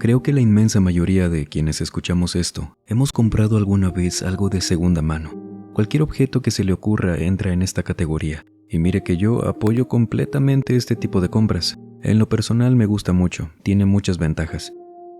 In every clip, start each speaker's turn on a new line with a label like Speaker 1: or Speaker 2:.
Speaker 1: Creo que la inmensa mayoría de quienes escuchamos esto hemos comprado alguna vez algo de segunda mano. Cualquier objeto que se le ocurra entra en esta categoría. Y mire que yo apoyo completamente este tipo de compras. En lo personal me gusta mucho, tiene muchas ventajas.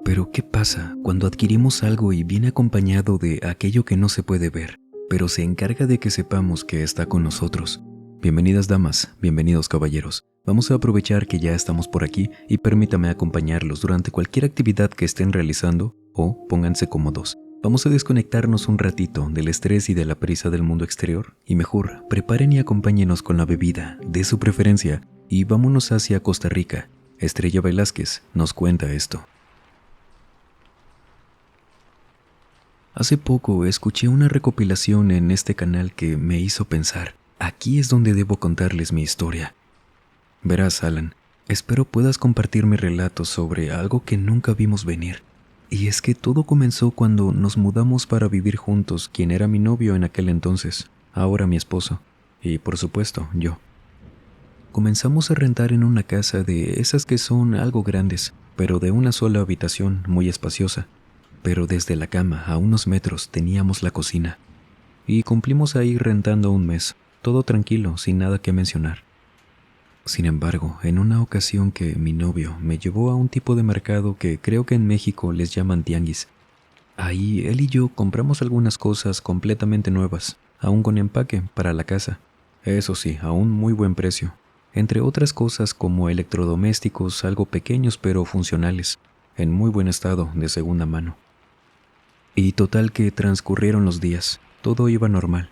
Speaker 1: Pero ¿qué pasa cuando adquirimos algo y viene acompañado de aquello que no se puede ver, pero se encarga de que sepamos que está con nosotros? Bienvenidas damas, bienvenidos caballeros. Vamos a aprovechar que ya estamos por aquí y permítame acompañarlos durante cualquier actividad que estén realizando o pónganse cómodos. Vamos a desconectarnos un ratito del estrés y de la prisa del mundo exterior y mejor, preparen y acompáñenos con la bebida de su preferencia y vámonos hacia Costa Rica. Estrella Velázquez nos cuenta esto. Hace poco escuché una recopilación en este canal que me hizo pensar, aquí es donde debo contarles mi historia. Verás, Alan, espero puedas compartir mi relato sobre algo que nunca vimos venir. Y es que todo comenzó cuando nos mudamos para vivir juntos quien era mi novio en aquel entonces, ahora mi esposo, y por supuesto, yo. Comenzamos a rentar en una casa de esas que son algo grandes, pero de una sola habitación muy espaciosa. Pero desde la cama a unos metros teníamos la cocina. Y cumplimos ahí rentando un mes, todo tranquilo, sin nada que mencionar. Sin embargo, en una ocasión que mi novio me llevó a un tipo de mercado que creo que en México les llaman tianguis. Ahí él y yo compramos algunas cosas completamente nuevas, aún con empaque para la casa. Eso sí, a un muy buen precio. Entre otras cosas como electrodomésticos algo pequeños pero funcionales, en muy buen estado de segunda mano. Y total que transcurrieron los días, todo iba normal.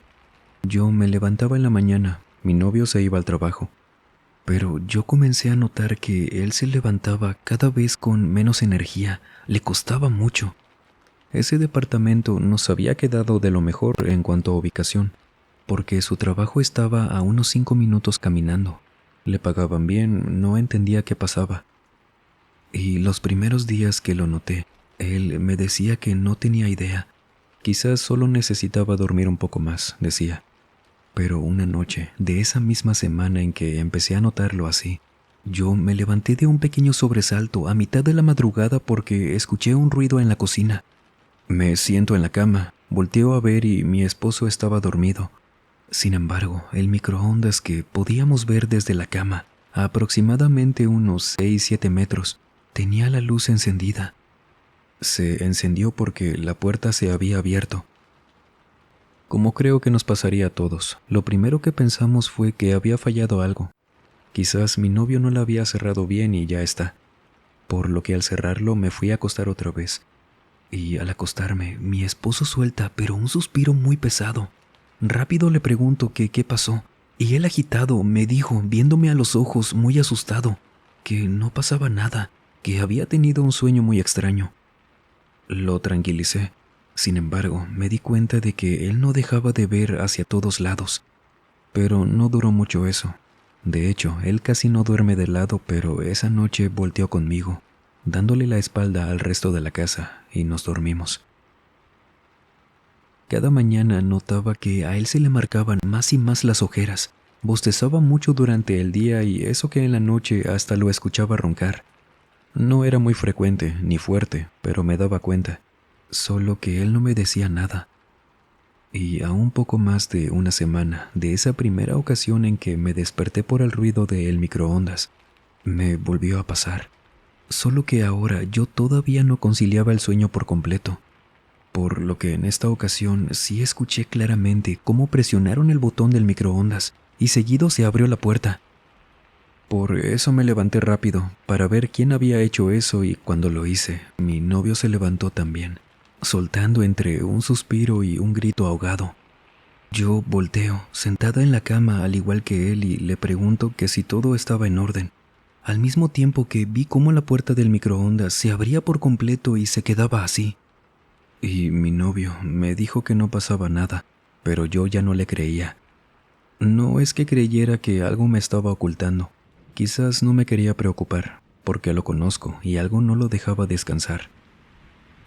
Speaker 1: Yo me levantaba en la mañana, mi novio se iba al trabajo. Pero yo comencé a notar que él se levantaba cada vez con menos energía, le costaba mucho. Ese departamento nos había quedado de lo mejor en cuanto a ubicación, porque su trabajo estaba a unos 5 minutos caminando. Le pagaban bien, no entendía qué pasaba. Y los primeros días que lo noté, él me decía que no tenía idea. Quizás solo necesitaba dormir un poco más, decía. Pero una noche, de esa misma semana en que empecé a notarlo así, yo me levanté de un pequeño sobresalto a mitad de la madrugada porque escuché un ruido en la cocina. Me siento en la cama, volteo a ver y mi esposo estaba dormido. Sin embargo, el microondas que podíamos ver desde la cama, a aproximadamente unos 6-7 metros, tenía la luz encendida. Se encendió porque la puerta se había abierto. Como creo que nos pasaría a todos, lo primero que pensamos fue que había fallado algo. Quizás mi novio no la había cerrado bien y ya está. Por lo que al cerrarlo me fui a acostar otra vez. Y al acostarme, mi esposo suelta, pero un suspiro muy pesado. Rápido le pregunto que qué pasó, y él agitado me dijo, viéndome a los ojos muy asustado, que no pasaba nada, que había tenido un sueño muy extraño. Lo tranquilicé. Sin embargo, me di cuenta de que él no dejaba de ver hacia todos lados. Pero no duró mucho eso. De hecho, él casi no duerme de lado, pero esa noche volteó conmigo, dándole la espalda al resto de la casa, y nos dormimos. Cada mañana notaba que a él se le marcaban más y más las ojeras. Bostezaba mucho durante el día y eso que en la noche hasta lo escuchaba roncar. No era muy frecuente ni fuerte, pero me daba cuenta. Solo que él no me decía nada. Y a un poco más de una semana de esa primera ocasión en que me desperté por el ruido del microondas, me volvió a pasar. Solo que ahora yo todavía no conciliaba el sueño por completo, por lo que en esta ocasión sí escuché claramente cómo presionaron el botón del microondas y seguido se abrió la puerta. Por eso me levanté rápido para ver quién había hecho eso y cuando lo hice, mi novio se levantó también, soltando entre un suspiro y un grito ahogado. Yo volteo, sentada en la cama al igual que él, y le pregunto que si todo estaba en orden, al mismo tiempo que vi cómo la puerta del microondas se abría por completo y se quedaba así. Y mi novio me dijo que no pasaba nada, pero yo ya no le creía. No es que creyera que algo me estaba ocultando, quizás no me quería preocupar, porque lo conozco y algo no lo dejaba descansar.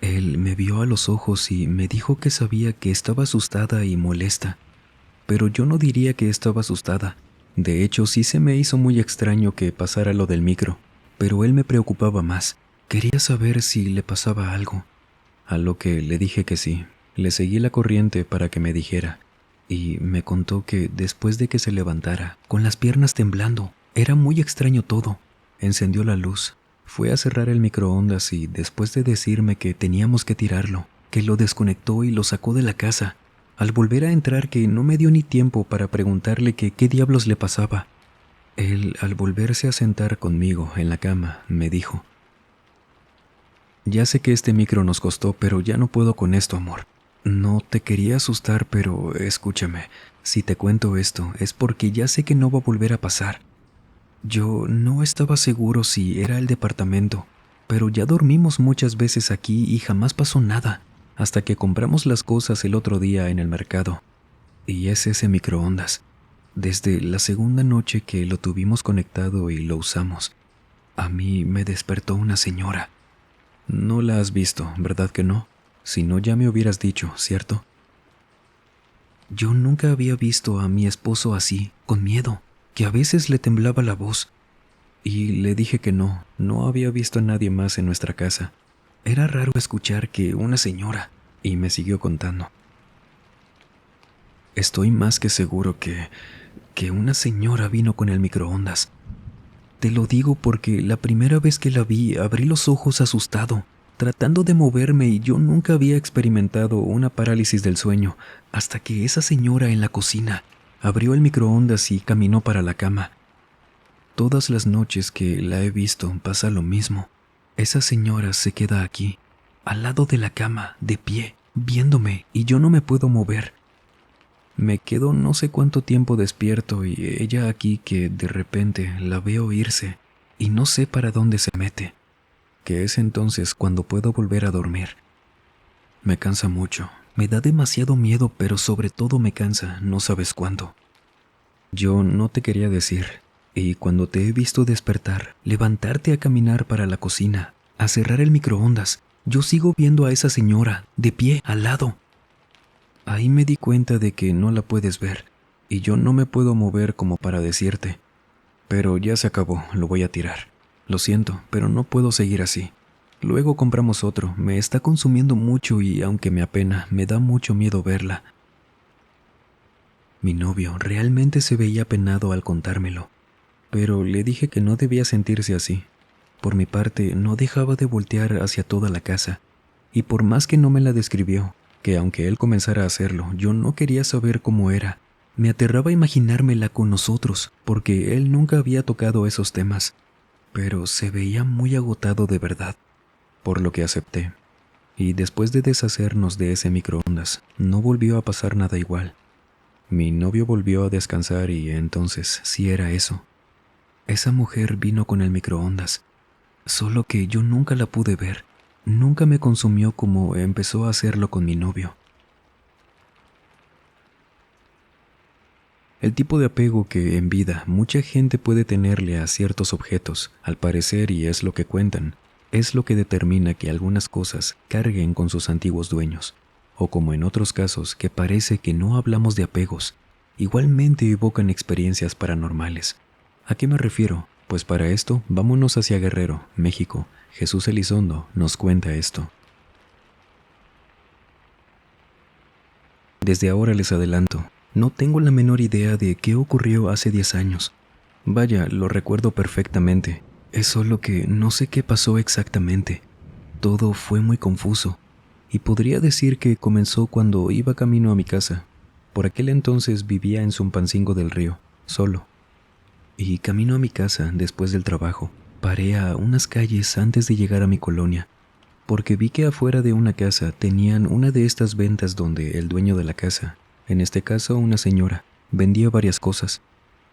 Speaker 1: Él me vio a los ojos y me dijo que sabía que estaba asustada y molesta, pero yo no diría que estaba asustada. De hecho, sí se me hizo muy extraño que pasara lo del micro, pero él me preocupaba más. Quería saber si le pasaba algo, a lo que le dije que sí. Le seguí la corriente para que me dijera, y me contó que después de que se levantara, con las piernas temblando, era muy extraño todo. Encendió la luz, fue a cerrar el microondas y después de decirme que teníamos que tirarlo, que lo desconectó y lo sacó de la casa. Al volver a entrar que no me dio ni tiempo para preguntarle que qué diablos le pasaba. Él, al volverse a sentar conmigo en la cama, me dijo: ya sé que este micro nos costó, pero ya no puedo con esto, amor. No te quería asustar, pero escúchame. Si te cuento esto, es porque ya sé que no va a volver a pasar. Yo no estaba seguro si era el departamento, pero ya dormimos muchas veces aquí y jamás pasó nada, hasta que compramos las cosas el otro día en el mercado. Y es ese microondas. Desde la segunda noche que lo tuvimos conectado y lo usamos, a mí me despertó una señora. No la has visto, ¿verdad que no? Si no, ya me hubieras dicho, ¿cierto? Yo nunca había visto a mi esposo así, con miedo, que a veces le temblaba la voz. Y le dije que no había visto a nadie más en nuestra casa. Era raro escuchar que una señora, y me siguió contando. Estoy más que seguro que una señora vino con el microondas. Te lo digo porque la primera vez que la vi abrí los ojos asustado, tratando de moverme, y yo nunca había experimentado una parálisis del sueño hasta que esa señora en la cocina abrió el microondas y caminó para la cama. Todas las noches que la he visto pasa lo mismo. Esa señora se queda aquí, al lado de la cama, de pie, viéndome, y yo no me puedo mover. Me quedo no sé cuánto tiempo despierto y ella aquí que de repente la veo irse y no sé para dónde se mete, que es entonces cuando puedo volver a dormir. Me cansa mucho, me da demasiado miedo, pero sobre todo me cansa, no sabes cuánto. Yo no te quería decir, y cuando te he visto despertar, levantarte a caminar para la cocina, a cerrar el microondas, yo sigo viendo a esa señora, de pie, al lado. Ahí me di cuenta de que no la puedes ver, y yo no me puedo mover como para decirte. Pero ya se acabó, lo voy a tirar. Lo siento, pero no puedo seguir así. Luego compramos otro, me está consumiendo mucho y aunque me apena, me da mucho miedo verla. Mi novio realmente se veía apenado al contármelo, pero le dije que no debía sentirse así. Por mi parte, no dejaba de voltear hacia toda la casa, y por más que no me la describió, que aunque él comenzara a hacerlo, yo no quería saber cómo era. Me aterraba imaginármela con nosotros, porque él nunca había tocado esos temas, pero se veía muy agotado de verdad, por lo que acepté. Y después de deshacernos de ese microondas, no volvió a pasar nada igual. Mi novio volvió a descansar y entonces sí era eso. Esa mujer vino con el microondas, solo que yo nunca la pude ver. Nunca me consumió como empezó a hacerlo con mi novio. El tipo de apego que en vida mucha gente puede tenerle a ciertos objetos, al parecer, y es lo que cuentan, es lo que determina que algunas cosas carguen con sus antiguos dueños, o como en otros casos que parece que no hablamos de apegos, igualmente evocan experiencias paranormales. ¿A qué me refiero? Pues para esto, vámonos hacia Guerrero, México. Jesús Elizondo nos cuenta esto. Desde ahora les adelanto, no tengo la menor idea de qué ocurrió hace 10 años. Vaya, lo recuerdo perfectamente. Es solo que no sé qué pasó exactamente. Todo fue muy confuso. Y podría decir que comenzó cuando iba camino a mi casa. Por aquel entonces vivía en Zumpancingo del Río, solo. Y camino a mi casa después del trabajo, paré a unas calles antes de llegar a mi colonia, porque vi que afuera de una casa tenían una de estas ventas donde el dueño de la casa, en este caso una señora, vendía varias cosas.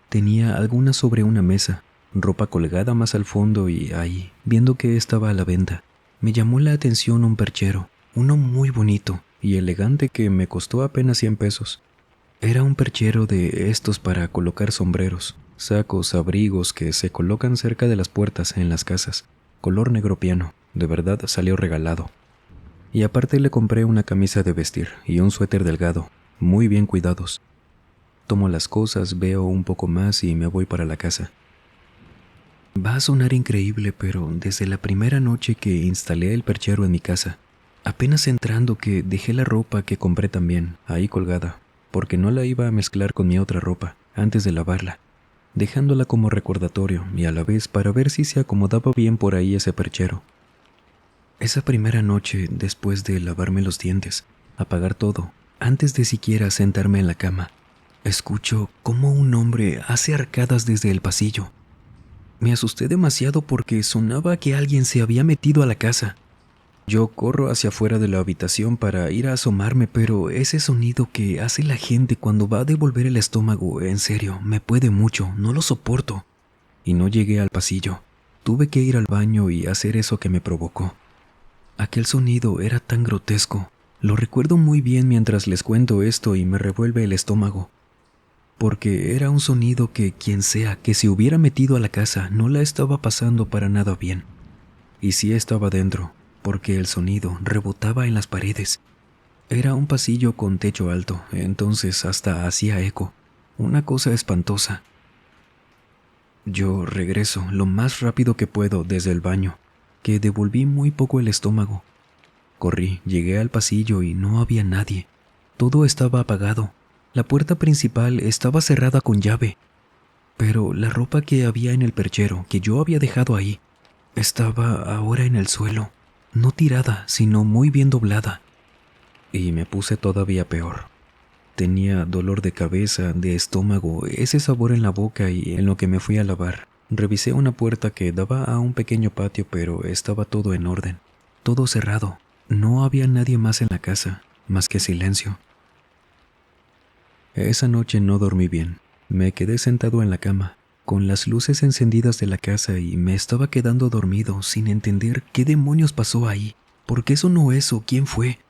Speaker 1: Tenía algunas sobre una mesa, ropa colgada más al fondo y ahí, viendo que estaba a la venta, me llamó la atención un perchero, uno muy bonito y elegante que me costó apenas 100 pesos. Era un perchero de estos para colocar sombreros, sacos, abrigos que se colocan cerca de las puertas en las casas, color negro piano, de verdad salió regalado. Y aparte le compré una camisa de vestir y un suéter delgado, muy bien cuidados. Tomo las cosas, veo un poco más y me voy para la casa. Va a sonar increíble, pero desde la primera noche que instalé el perchero en mi casa, apenas entrando que dejé la ropa que compré también ahí colgada, porque no la iba a mezclar con mi otra ropa antes de lavarla, dejándola como recordatorio y a la vez para ver si se acomodaba bien por ahí ese perchero. Esa primera noche, después de lavarme los dientes, apagar todo, antes de siquiera sentarme en la cama, escucho cómo un hombre hace arcadas desde el pasillo. Me asusté demasiado porque sonaba que alguien se había metido a la casa. Yo corro hacia afuera de la habitación para ir a asomarme, pero ese sonido que hace la gente cuando va a devolver el estómago, en serio, me puede mucho, no lo soporto. Y no llegué al pasillo. Tuve que ir al baño y hacer eso que me provocó. Aquel sonido era tan grotesco. Lo recuerdo muy bien mientras les cuento esto y me revuelve el estómago. Porque era un sonido que quien sea que se hubiera metido a la casa no la estaba pasando para nada bien. Y sí estaba dentro, porque el sonido rebotaba en las paredes. Era un pasillo con techo alto, entonces hasta hacía eco. Una cosa espantosa. Yo regreso lo más rápido que puedo desde el baño, que devolví muy poco el estómago. Corrí, llegué al pasillo y no había nadie. Todo estaba apagado. La puerta principal estaba cerrada con llave, pero la ropa que había en el perchero, que yo había dejado ahí, estaba ahora en el suelo, no tirada, sino muy bien doblada. Y me puse todavía peor. Tenía dolor de cabeza, de estómago, ese sabor en la boca y en lo que me fui a lavar. Revisé una puerta que daba a un pequeño patio, pero estaba todo en orden, todo cerrado. No había nadie más en la casa, más que silencio. Esa noche no dormí bien. Me quedé sentado en la cama, con las luces encendidas de la casa y me estaba quedando dormido sin entender qué demonios pasó ahí, por qué sonó eso, quién fue.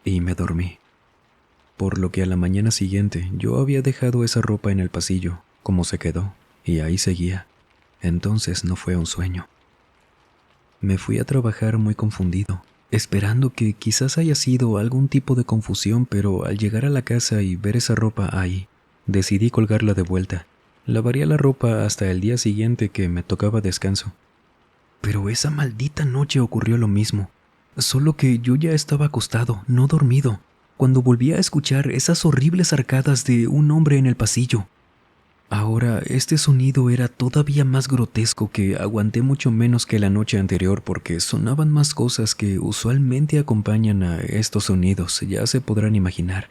Speaker 1: Y me dormí. Por lo que a la mañana siguiente yo había dejado esa ropa en el pasillo, como se quedó, y ahí seguía. Entonces no fue un sueño. Me fui a trabajar muy confundido, esperando que quizás haya sido algún tipo de confusión, pero al llegar a la casa y ver esa ropa ahí, decidí colgarla de vuelta. Lavaría la ropa hasta el día siguiente que me tocaba descanso. Pero esa maldita noche ocurrió lo mismo, solo que yo ya estaba acostado, no dormido, cuando volví a escuchar esas horribles arcadas de un hombre en el pasillo. Ahora, este sonido era todavía más grotesco, que aguanté mucho menos que la noche anterior porque sonaban más cosas que usualmente acompañan a estos sonidos, ya se podrán imaginar.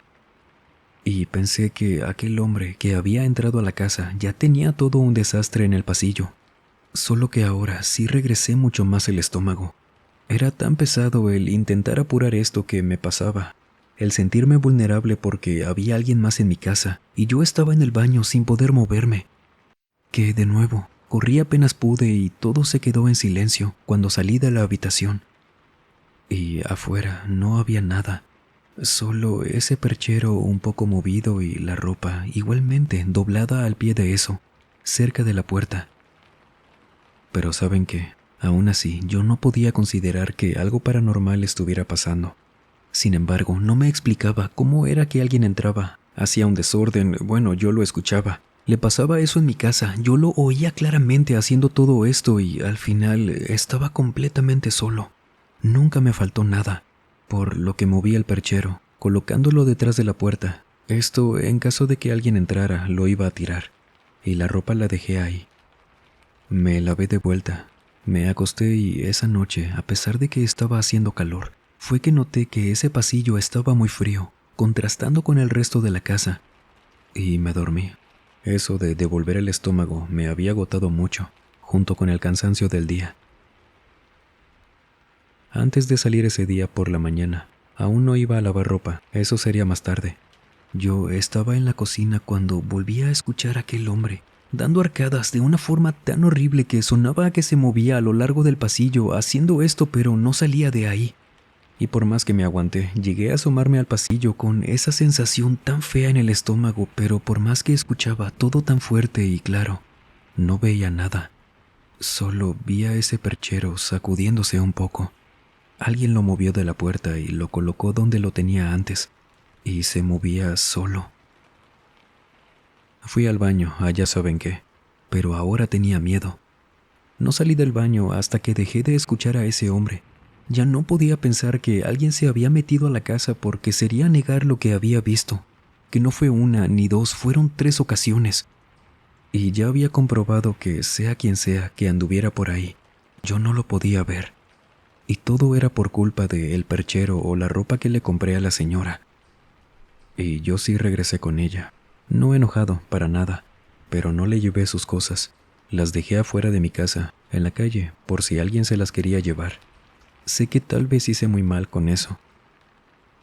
Speaker 1: Y pensé que aquel hombre que había entrado a la casa ya tenía todo un desastre en el pasillo. Solo que ahora sí regresé mucho más el estómago. Era tan pesado el intentar apurar esto que me pasaba, el sentirme vulnerable porque había alguien más en mi casa y yo estaba en el baño sin poder moverme, que de nuevo corrí apenas pude y todo se quedó en silencio cuando salí de la habitación. Y afuera no había nada, solo ese perchero un poco movido y la ropa igualmente doblada al pie de eso, cerca de la puerta. Pero ¿saben qué? Aún así, yo no podía considerar que algo paranormal estuviera pasando. Sin embargo, no me explicaba cómo era que alguien entraba, hacía un desorden, bueno, yo lo escuchaba. Le pasaba eso en mi casa, yo lo oía claramente haciendo todo esto y al final estaba completamente solo. Nunca me faltó nada, por lo que moví el perchero, colocándolo detrás de la puerta. Esto, en caso de que alguien entrara, lo iba a tirar, y la ropa la dejé ahí. Me lavé de vuelta, me acosté y esa noche, a pesar de que estaba haciendo calor, fue que noté que ese pasillo estaba muy frío, contrastando con el resto de la casa, y me dormí. Eso de devolver el estómago me había agotado mucho, junto con el cansancio del día. Antes de salir ese día por la mañana, aún no iba a lavar ropa, eso sería más tarde. Yo estaba en la cocina cuando volví a escuchar a aquel hombre, dando arcadas de una forma tan horrible que sonaba a que se movía a lo largo del pasillo haciendo esto, pero no salía de ahí. Y por más que me aguanté, llegué a asomarme al pasillo con esa sensación tan fea en el estómago, pero por más que escuchaba todo tan fuerte y claro, no veía nada. Solo vi a ese perchero sacudiéndose un poco. Alguien lo movió de la puerta y lo colocó donde lo tenía antes, y se movía solo. Fui al baño, allá saben qué, pero ahora tenía miedo. No salí del baño hasta que dejé de escuchar a ese hombre. Ya no podía pensar que alguien se había metido a la casa porque sería negar lo que había visto, que no fue una ni dos, fueron 3 ocasiones. Y ya había comprobado que sea quien sea que anduviera por ahí, yo no lo podía ver. Y todo era por culpa del perchero o la ropa que le compré a la señora. Y yo sí regresé con ella, no enojado para nada, pero no le llevé sus cosas. Las dejé afuera de mi casa, en la calle, por si alguien se las quería llevar. Sé que tal vez hice muy mal con eso.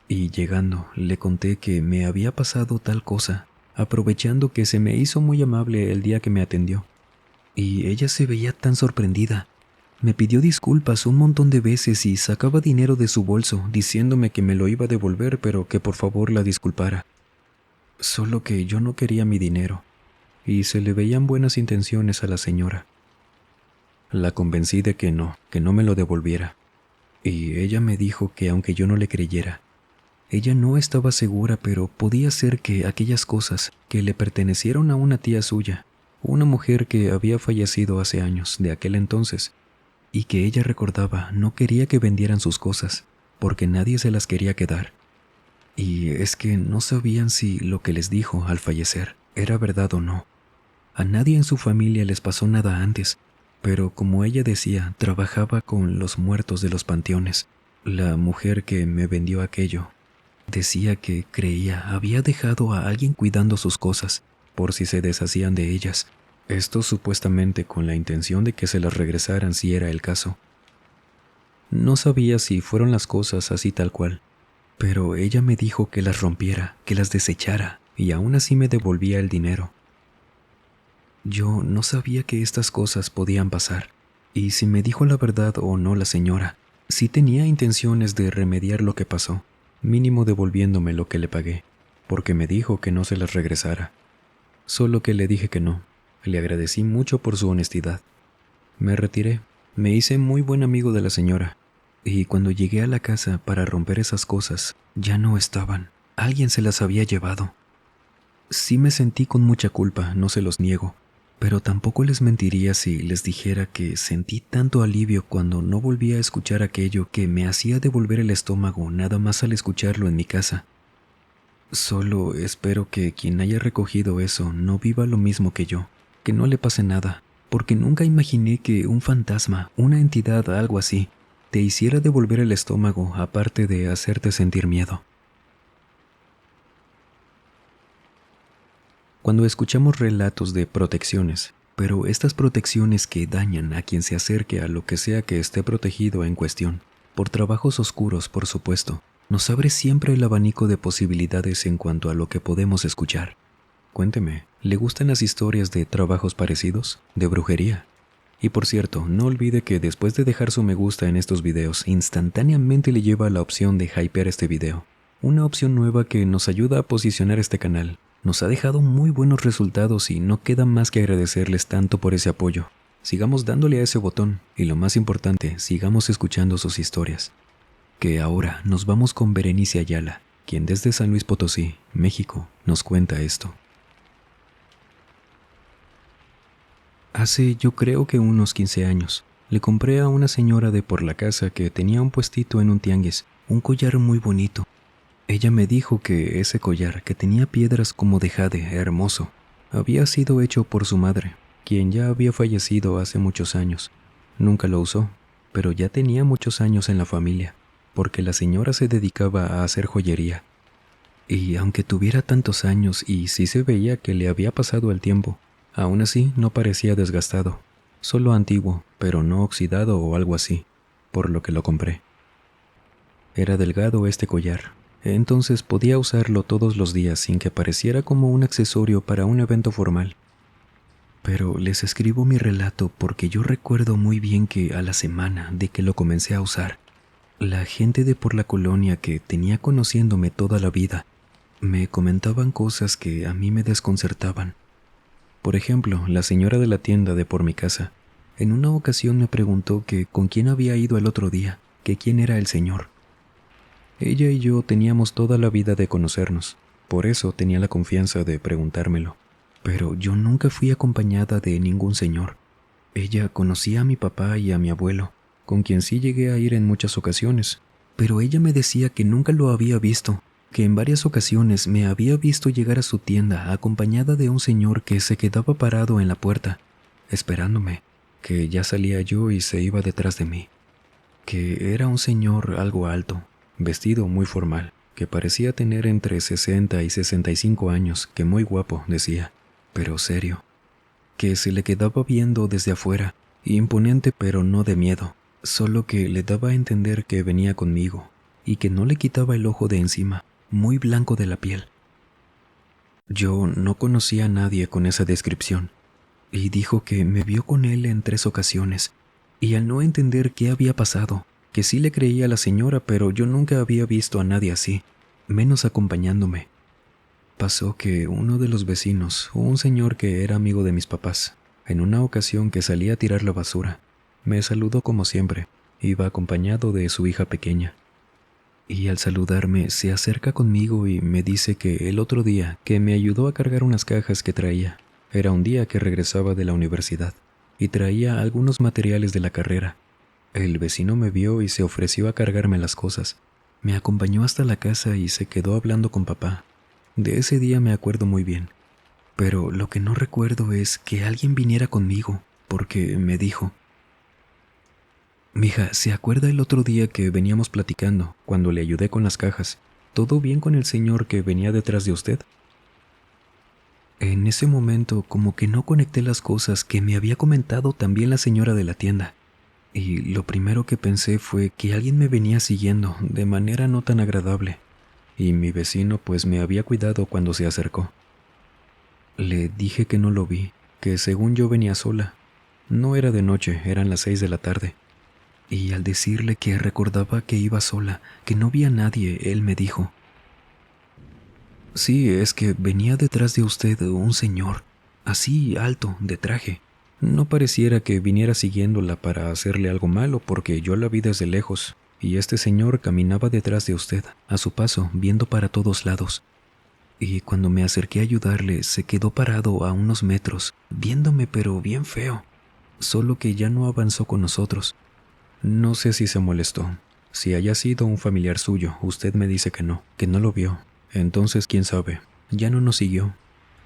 Speaker 1: Y llegando, le conté que me había pasado tal cosa, aprovechando que se me hizo muy amable el día que me atendió. Y ella se veía tan sorprendida. Me pidió disculpas un montón de veces y sacaba dinero de su bolso, diciéndome que me lo iba a devolver, pero que por favor la disculpara. Solo que yo no quería mi dinero, y se le veían buenas intenciones a la señora. La convencí de que no me lo devolviera, y ella me dijo que aunque yo no le creyera, ella no estaba segura, pero podía ser que aquellas cosas que le pertenecieron a una tía suya, una mujer que había fallecido hace años de aquel entonces, y que ella recordaba no quería que vendieran sus cosas, porque nadie se las quería quedar. Y es que no sabían si lo que les dijo al fallecer era verdad o no. A nadie en su familia les pasó nada antes, pero como ella decía, trabajaba con los muertos de los panteones. La mujer que me vendió aquello decía que creía había dejado a alguien cuidando sus cosas, por si se deshacían de ellas. Esto supuestamente con la intención de que se las regresaran si era el caso. No sabía si fueron las cosas así tal cual, pero ella me dijo que las rompiera, que las desechara, y aún así me devolvía el dinero. Yo no sabía que estas cosas podían pasar, y si me dijo la verdad o no la señora, sí tenía intenciones de remediar lo que pasó, mínimo devolviéndome lo que le pagué, porque me dijo que no se las regresara. Solo que le dije que no. Le agradecí mucho por su honestidad. Me retiré. Me hice muy buen amigo de la señora. Y cuando llegué a la casa para romper esas cosas, ya no estaban. Alguien se las había llevado. Sí me sentí con mucha culpa, no se los niego, pero tampoco les mentiría si les dijera que sentí tanto alivio cuando no volví a escuchar aquello que me hacía devolver el estómago nada más al escucharlo en mi casa. Solo espero que quien haya recogido eso no viva lo mismo que yo, que no le pase nada, porque nunca imaginé que un fantasma, una entidad, algo así, te hiciera devolver el estómago aparte de hacerte sentir miedo. Cuando escuchamos relatos de protecciones, pero estas protecciones que dañan a quien se acerque a lo que sea que esté protegido en cuestión, por trabajos oscuros, por supuesto, nos abre siempre el abanico de posibilidades en cuanto a lo que podemos escuchar. Cuénteme, ¿le gustan las historias de trabajos parecidos? ¿De brujería? Y por cierto, no olvide que después de dejar su me gusta en estos videos, instantáneamente le lleva a la opción de hypear este video. Una opción nueva que nos ayuda a posicionar este canal. Nos ha dejado muy buenos resultados y no queda más que agradecerles tanto por ese apoyo. Sigamos dándole a ese botón y lo más importante, sigamos escuchando sus historias. Que ahora nos vamos con Berenice Ayala, quien desde San Luis Potosí, México, nos cuenta esto. Hace yo creo que unos 15 años, le compré a una señora de por la casa que tenía un puestito en un tianguis, un collar muy bonito. Ella me dijo que ese collar, que tenía piedras como de jade hermoso, había sido hecho por su madre, quien ya había fallecido hace muchos años. Nunca lo usó, pero ya tenía muchos años en la familia, porque la señora se dedicaba a hacer joyería. Y aunque tuviera tantos años y sí se veía que le había pasado el tiempo, aún así no parecía desgastado, solo antiguo, pero no oxidado o algo así, por lo que lo compré. Era delgado este collar, entonces podía usarlo todos los días sin que pareciera como un accesorio para un evento formal. Pero les escribo mi relato porque yo recuerdo muy bien que a la semana de que lo comencé a usar, la gente de por la colonia que tenía conociéndome toda la vida, me comentaban cosas que a mí me desconcertaban. Por ejemplo, la señora de la tienda de por mi casa, en una ocasión me preguntó que con quién había ido el otro día, que quién era el señor. Ella y yo teníamos toda la vida de conocernos, por eso tenía la confianza de preguntármelo, pero yo nunca fui acompañada de ningún señor. Ella conocía a mi papá y a mi abuelo, con quien sí llegué a ir en muchas ocasiones, pero ella me decía que nunca lo había visto, que en varias ocasiones me había visto llegar a su tienda acompañada de un señor que se quedaba parado en la puerta, esperándome, que ya salía yo y se iba detrás de mí, que era un señor algo alto, vestido muy formal, que parecía tener entre 60 y 65 años, que muy guapo, decía, pero serio, que se le quedaba viendo desde afuera, imponente pero no de miedo, solo que le daba a entender que venía conmigo, y que no le quitaba el ojo de encima, muy blanco de la piel. Yo no conocía a nadie con esa descripción, y dijo que me vio con él en 3 ocasiones, y al no entender qué había pasado, que sí le creía a la señora, pero yo nunca había visto a nadie así, menos acompañándome. Pasó que uno de los vecinos, un señor que era amigo de mis papás, en una ocasión que salía a tirar la basura, me saludó como siempre, iba acompañado de su hija pequeña. Y al saludarme se acerca conmigo y me dice que el otro día que me ayudó a cargar unas cajas que traía, era un día que regresaba de la universidad y traía algunos materiales de la carrera. El vecino me vio y se ofreció a cargarme las cosas. Me acompañó hasta la casa y se quedó hablando con papá. De ese día me acuerdo muy bien, pero lo que no recuerdo es que alguien viniera conmigo, porque me dijo: «Mija, ¿se acuerda el otro día que veníamos platicando, cuando le ayudé con las cajas? ¿Todo bien con el señor que venía detrás de usted?» En ese momento como que no conecté las cosas que me había comentado también la señora de la tienda, y lo primero que pensé fue que alguien me venía siguiendo de manera no tan agradable, y mi vecino pues me había cuidado cuando se acercó. Le dije que no lo vi, que según yo venía sola. No era de noche, eran las 6 de la tarde. Y al decirle que recordaba que iba sola, que no vi a nadie, él me dijo: «Sí, es que venía detrás de usted un señor, así alto, de traje. No pareciera que viniera siguiéndola para hacerle algo malo, porque yo la vi desde lejos, y este señor caminaba detrás de usted, a su paso, viendo para todos lados. Y cuando me acerqué a ayudarle, se quedó parado a unos metros, viéndome pero bien feo, solo que ya no avanzó con nosotros. No sé si se molestó. Si haya sido un familiar suyo, usted me dice que no lo vio. Entonces, quién sabe, ya no nos siguió.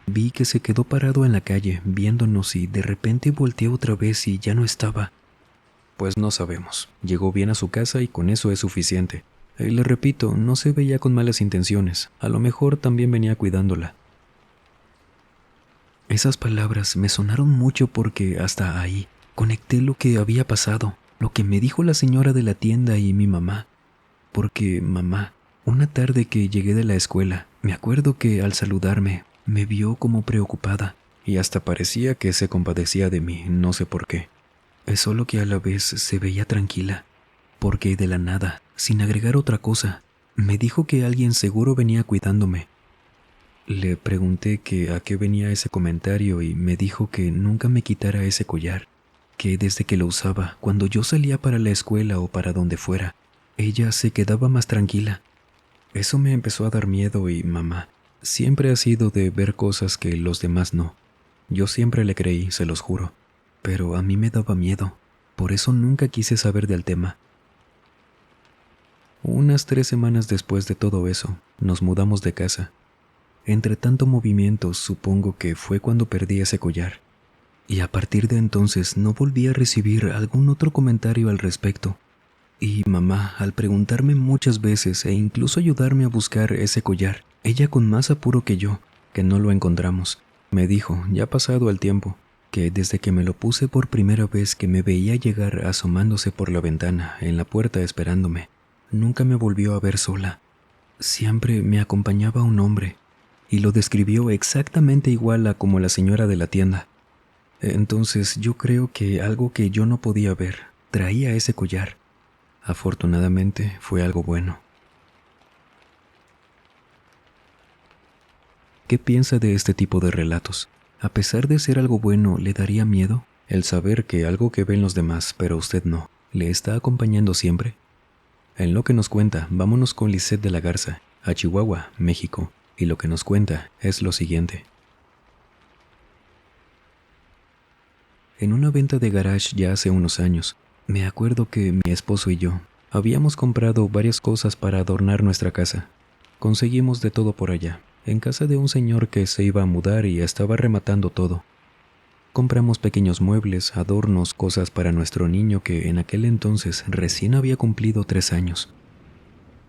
Speaker 1: Vi que se quedó parado en la calle, viéndonos y de repente volteó otra vez y ya no estaba. Pues no sabemos. Llegó bien a su casa y con eso es suficiente. Y le repito, no se veía con malas intenciones. A lo mejor también venía cuidándola». Esas palabras me sonaron mucho porque hasta ahí conecté lo que había pasado, lo que me dijo la señora de la tienda y mi mamá. Porque mamá, una tarde que llegué de la escuela, me acuerdo que al saludarme me vio como preocupada y hasta parecía que se compadecía de mí, no sé por qué. Es solo que a la vez se veía tranquila, porque de la nada, sin agregar otra cosa, me dijo que alguien seguro venía cuidándome. Le pregunté que a qué venía ese comentario y me dijo que nunca me quitara ese collar, que desde que lo usaba, cuando yo salía para la escuela o para donde fuera, ella se quedaba más tranquila. Eso me empezó a dar miedo y mamá siempre ha sido de ver cosas que los demás no. Yo siempre le creí, se los juro, pero a mí me daba miedo, por eso nunca quise saber del tema. Unas 3 semanas después de todo eso, nos mudamos de casa. Entre tanto movimiento, supongo que fue cuando perdí ese collar. Y a partir de entonces no volví a recibir algún otro comentario al respecto. Y mamá, al preguntarme muchas veces e incluso ayudarme a buscar ese collar, ella con más apuro que yo, que no lo encontramos, me dijo, ya pasado el tiempo, que desde que me lo puse por primera vez que me veía llegar asomándose por la ventana, en la puerta esperándome, nunca me volvió a ver sola. Siempre me acompañaba un hombre, y lo describió exactamente igual a como la señora de la tienda. Entonces yo creo que algo que yo no podía ver traía ese collar. Afortunadamente fue algo bueno. ¿Qué piensa de este tipo de relatos? A pesar de ser algo bueno, ¿le daría miedo el saber que algo que ven los demás, pero usted no, le está acompañando siempre? En lo que nos cuenta, vámonos con Lisette de la Garza, a Chihuahua, México, y lo que nos cuenta es lo siguiente. en una venta de garage ya hace unos años. Me acuerdo que mi esposo y yo habíamos comprado varias cosas para adornar nuestra casa. Conseguimos de todo por allá, en casa de un señor que se iba a mudar y estaba rematando todo. Compramos pequeños muebles, adornos, cosas para nuestro niño que en aquel entonces recién había cumplido 3 años.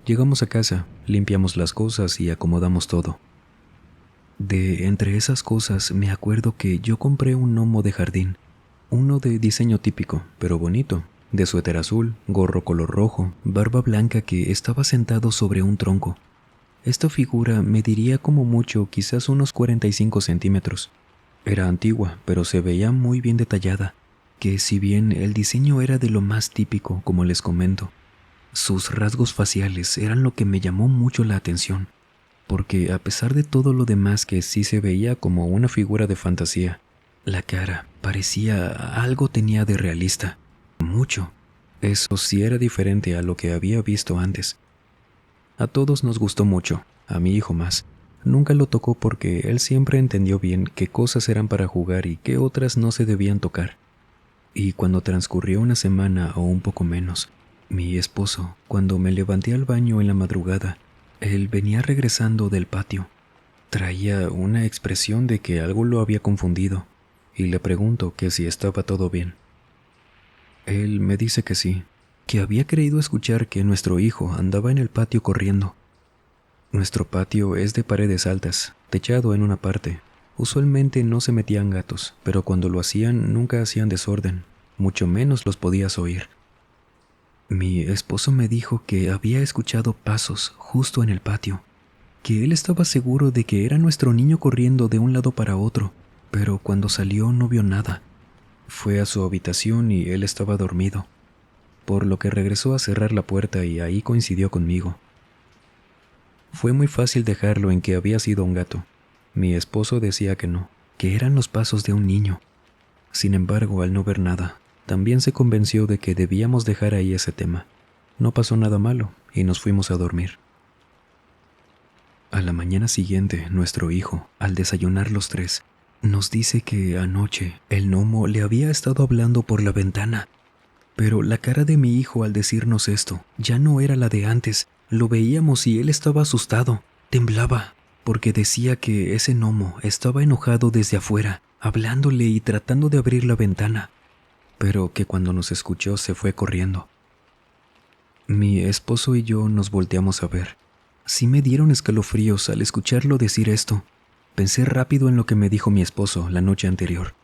Speaker 1: Llegamos a casa, limpiamos las cosas y acomodamos todo. De entre esas cosas me acuerdo que yo compré un gnomo de jardín, uno de diseño típico, pero bonito, de suéter azul, gorro color rojo, barba blanca que estaba sentado sobre un tronco. Esta figura mediría como mucho quizás unos 45 centímetros. Era antigua, pero se veía muy bien detallada, que si bien el diseño era de lo más típico, como les comento, sus rasgos faciales eran lo que me llamó mucho la atención, porque a pesar de todo lo demás que sí se veía como una figura de fantasía, la cara parecía algo tenía de realista, mucho. Eso sí era diferente a lo que había visto antes. A todos nos gustó mucho, a mi hijo más. Nunca lo tocó porque él siempre entendió bien qué cosas eran para jugar y qué otras no se debían tocar. Y cuando transcurrió una semana o un poco menos, mi esposo, cuando me levanté al baño en la madrugada, él venía regresando del patio. Traía una expresión de que algo lo había confundido, y le pregunto que si estaba todo bien. Él me dice que sí, que había creído escuchar que nuestro hijo andaba en el patio corriendo. Nuestro patio es de paredes altas, techado en una parte. Usualmente no se metían gatos, pero cuando lo hacían nunca hacían desorden, mucho menos los podías oír. Mi esposo me dijo que había escuchado pasos justo en el patio, que él estaba seguro de que era nuestro niño corriendo de un lado para otro, pero cuando salió no vio nada. Fue a su habitación y él estaba dormido, por lo que regresó a cerrar la puerta y ahí coincidió conmigo. Fue muy fácil dejarlo en que había sido un gato. Mi esposo decía que no, que eran los pasos de un niño. Sin embargo, al no ver nada, también se convenció de que debíamos dejar ahí ese tema. No pasó nada malo y nos fuimos a dormir. A la mañana siguiente, nuestro hijo, al desayunar los tres, nos dice que anoche el gnomo le había estado hablando por la ventana. Pero la cara de mi hijo al decirnos esto ya no era la de antes. Lo veíamos y él estaba asustado, temblaba, porque decía que ese gnomo estaba enojado desde afuera, hablándole y tratando de abrir la ventana, pero que cuando nos escuchó se fue corriendo. Mi esposo y yo nos volteamos a ver. Sí me dieron escalofríos al escucharlo decir esto. Pensé rápido en lo que me dijo mi esposo la noche anterior,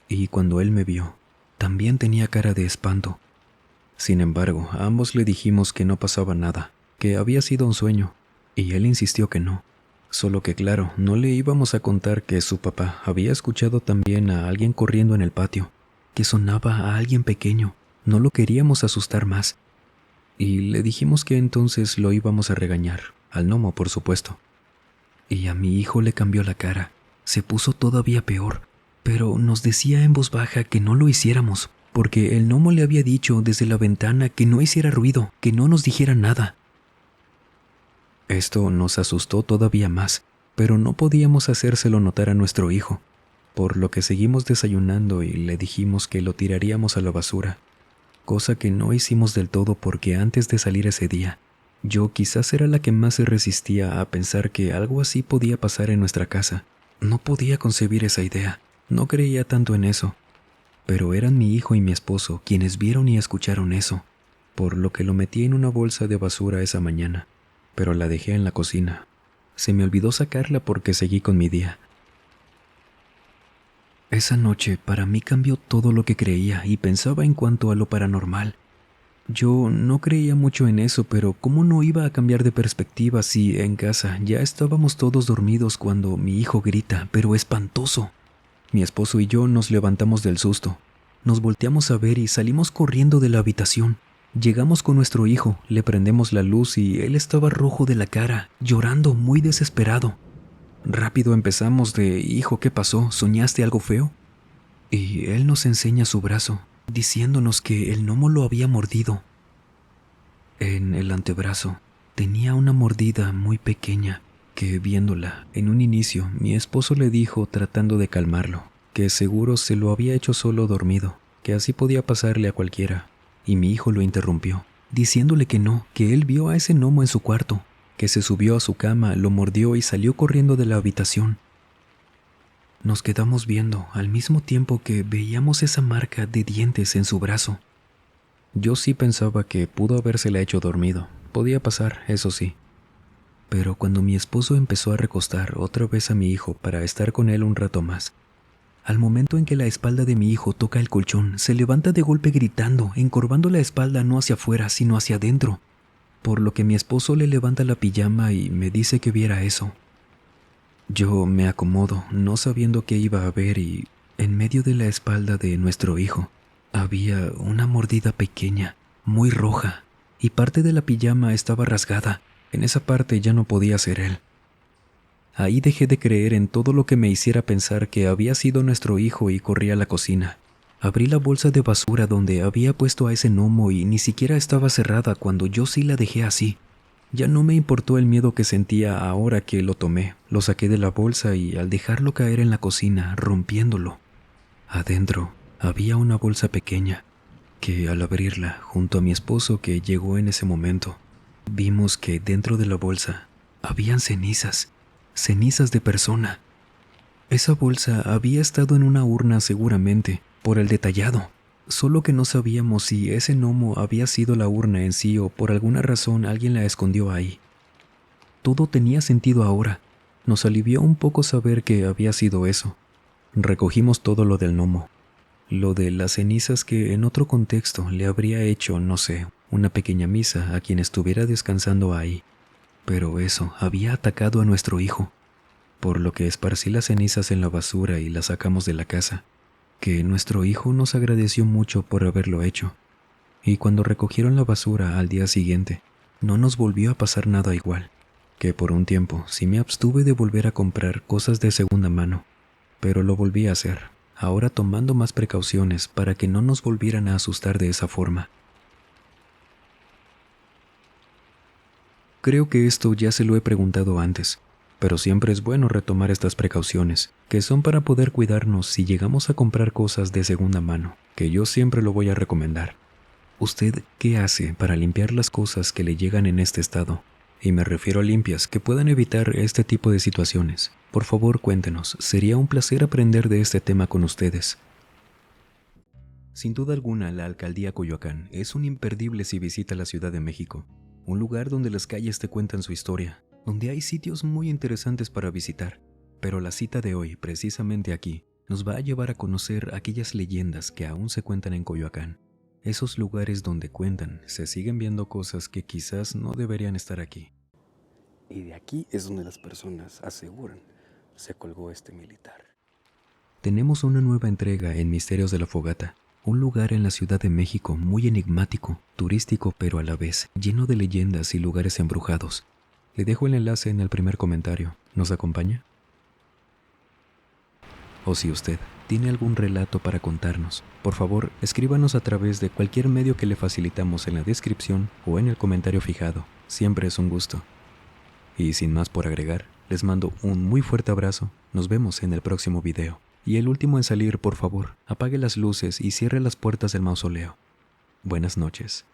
Speaker 1: y cuando él me vio, también tenía cara de espanto. Sin embargo, a ambos le dijimos que no pasaba nada, que había sido un sueño, y él insistió que no. Solo que claro, no le íbamos a contar que su papá había escuchado también a alguien corriendo en el patio, que sonaba a alguien pequeño. No lo queríamos asustar más. Y le dijimos que entonces lo íbamos a regañar, al gnomo por supuesto. Y a mi hijo le cambió la cara, se puso todavía peor, pero nos decía en voz baja que no lo hiciéramos, porque el gnomo le había dicho desde la ventana que no hiciera ruido, que no nos dijera nada. Esto nos asustó todavía más, pero no podíamos hacérselo notar a nuestro hijo, por lo que seguimos desayunando y le dijimos que lo tiraríamos a la basura, cosa que no hicimos del todo porque antes de salir ese día, yo quizás era la que más se resistía a pensar que algo así podía pasar en nuestra casa. No podía concebir esa idea, no creía tanto en eso. Pero eran mi hijo y mi esposo quienes vieron y escucharon eso, por lo que lo metí en una bolsa de basura esa mañana, pero la dejé en la cocina. Se me olvidó sacarla porque seguí con mi día. Esa noche para mí cambió todo lo que creía y pensaba en cuanto a lo paranormal. Yo no creía mucho en eso, pero ¿cómo no iba a cambiar de perspectiva si en casa ya estábamos todos dormidos cuando mi hijo grita, pero espantoso? Mi esposo y yo nos levantamos del susto. Nos volteamos a ver y salimos corriendo de la habitación. Llegamos con nuestro hijo, le prendemos la luz y él estaba rojo de la cara, llorando muy desesperado. Rápido empezamos de, hijo, ¿qué pasó? ¿Soñaste algo feo? Y él nos enseña su brazo, diciéndonos que el gnomo lo había mordido. En el antebrazo tenía una mordida muy pequeña que, viéndola en un inicio, mi esposo le dijo tratando de calmarlo que seguro se lo había hecho solo dormido, que así podía pasarle a cualquiera, y mi hijo lo interrumpió, diciéndole que no, que él vio a ese gnomo en su cuarto, que se subió a su cama, lo mordió y salió corriendo de la habitación. Nos quedamos viendo al mismo tiempo que veíamos esa marca de dientes en su brazo. Yo sí pensaba que pudo habérsela hecho dormido. Podía pasar, eso sí. Pero cuando mi esposo empezó a recostar otra vez a mi hijo para estar con él un rato más, al momento en que la espalda de mi hijo toca el colchón, se levanta de golpe gritando, encorvando la espalda no hacia afuera, sino hacia adentro, por lo que mi esposo le levanta la pijama y me dice que viera eso. Yo me acomodo, no sabiendo qué iba a ver, y en medio de la espalda de nuestro hijo había una mordida pequeña, muy roja, y parte de la pijama estaba rasgada. En esa parte ya no podía ser él. Ahí dejé de creer en todo lo que me hiciera pensar que había sido nuestro hijo y corrí a la cocina. Abrí la bolsa de basura donde había puesto a ese gnomo y ni siquiera estaba cerrada cuando yo sí la dejé así. Ya no me importó el miedo que sentía ahora que lo tomé. Lo saqué de la bolsa y al dejarlo caer en la cocina, rompiéndolo, adentro había una bolsa pequeña que al abrirla, junto a mi esposo que llegó en ese momento, vimos que dentro de la bolsa habían cenizas de persona. Esa bolsa había estado en una urna seguramente, por el detallado, solo que no sabíamos si ese gnomo había sido la urna en sí o por alguna razón alguien la escondió ahí. Todo tenía sentido ahora. Nos alivió un poco saber que había sido eso. Recogimos todo lo del gnomo, lo de las cenizas que en otro contexto le habría hecho, no sé, una pequeña misa a quien estuviera descansando ahí. Pero eso había atacado a nuestro hijo, por lo que esparcí las cenizas en la basura y las sacamos de la casa, que nuestro hijo nos agradeció mucho por haberlo hecho. Y cuando recogieron la basura al día siguiente, no nos volvió a pasar nada igual, que por un tiempo sí me abstuve de volver a comprar cosas de segunda mano, pero lo volví a hacer, ahora tomando más precauciones para que no nos volvieran a asustar de esa forma. Creo que esto ya se lo he preguntado antes, pero siempre es bueno retomar estas precauciones, que son para poder cuidarnos si llegamos a comprar cosas de segunda mano, que yo siempre lo voy a recomendar. ¿Usted qué hace para limpiar las cosas que le llegan en este estado? Y me refiero a limpias que puedan evitar este tipo de situaciones. Por favor, cuéntenos, sería un placer aprender de este tema con ustedes. Sin duda alguna, la Alcaldía Coyoacán es un imperdible si visita la Ciudad de México, un lugar donde las calles te cuentan su historia, donde hay sitios muy interesantes para visitar. Pero la cita de hoy, precisamente aquí, nos va a llevar a conocer aquellas leyendas que aún se cuentan en Coyoacán. Esos lugares donde cuentan, se siguen viendo cosas que quizás no deberían estar aquí.
Speaker 2: Y de aquí es donde las personas aseguran se colgó este militar.
Speaker 1: Tenemos una nueva entrega en Misterios de la Fogata, un lugar en la Ciudad de México muy enigmático, turístico pero a la vez lleno de leyendas y lugares embrujados. Le dejo el enlace en el primer comentario. ¿Nos acompaña? O si usted tiene algún relato para contarnos, por favor, escríbanos a través de cualquier medio que le facilitamos en la descripción o en el comentario fijado. Siempre es un gusto. Y sin más por agregar, les mando un muy fuerte abrazo. Nos vemos en el próximo video. Y el último en salir, por favor, apague las luces y cierre las puertas del mausoleo. Buenas noches.